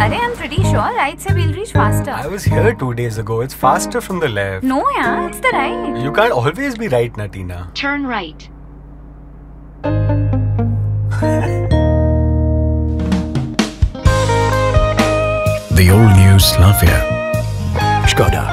Arey, I'm pretty sure right se we'll reach faster. I was here 2 days ago. It's faster from the left. No, yeah, it's the right. You can't always be right, Natina. Turn right. The all-new Slavia. Skoda.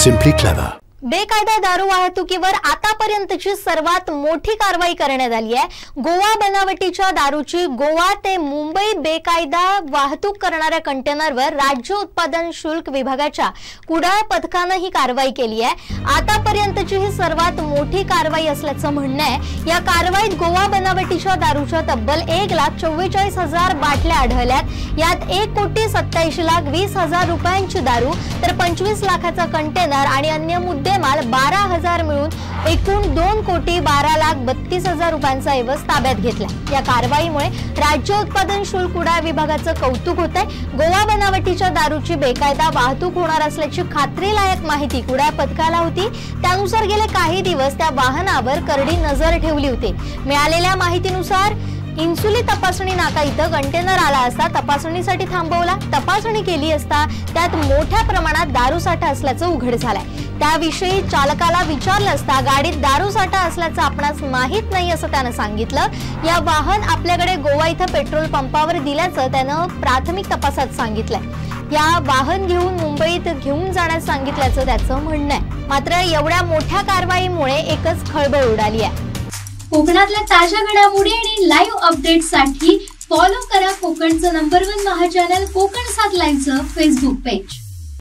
Simply clever. बेकायदा दारू वाहतुकीवर आतापर्यंतची सर्वात मोठी कारवाई करण्यात आली आहे। गोवा बनावटीच्या दारूची गोवा ते मुंबई बेकायदा वाहतूक करणाऱ्या कंटेनरवर राज्य उत्पादन शुल्क विभागाच्या कुडाळ पथकाने ही कारवाई केली आहे। आतापर्यंतची ही सर्वात मोठी कारवाई असल्याचं म्हणणं आहे। या कारवाईत गोवा बनावटीच्या दारूच्या तब्बल 1,44,000 बाटल्या आढळल्यात। यात 1,87,20,000 रुपयांची दारू तर 25 लाखाचा कंटेनर आणि अन्य मुद्देमाल 12,000 मिळून एकूण 2,12,32,000 रुपयांचा ऐवज ताब्यात घेतला। या कारवाईमुळे राज्य उत्पादन शुल्क कुडाळ विभागाचं कौतुक होतंय। गोवा बनावटीच्या दारूची बेकायदा वाहतूक होणार असल्याची खात्रीलायक माहिती कुडाळ पथकाला होती। त्यानुसार गेले काही दिवस त्या वाहनावर करडी नजर ठेवली होती। मिळालेल्या माहितीनुसार इन्सुली तपासणी नाका इथं कंटेनर आला असता तपासणीसाठी थांबवला। तपासणी केली असता त्यात मोठ्या प्रमाणात दारू साठा असल्याचं उघड झालंय। त्याविषयी चालकाला विचारलं असता गाडीत दारू साठा असल्याचं आपणास माहित नाही असं त्यानं सांगितलं। या वाहन आपल्याकडे गोवा इथं पेट्रोल पंपावर दिल्याचं त्यानं प्राथमिक तपासात सांगितलंय। या वाहन घेऊन मुंबईत घेऊन जाण्यास सांगितल्याचं त्याचं म्हणणं आहे। मात्र एवढ्या मोठ्या कारवाईमुळे एकच खळबळ उडाली आहे। कोकणातल्या ताज्या घडामोडी आणि लाईव्ह अपडेट्ससाठी फॉलो करा कोकणचं नंबर 1 महा चॅनल कोकणसाद लाईव्हचं फेसबुक पेज।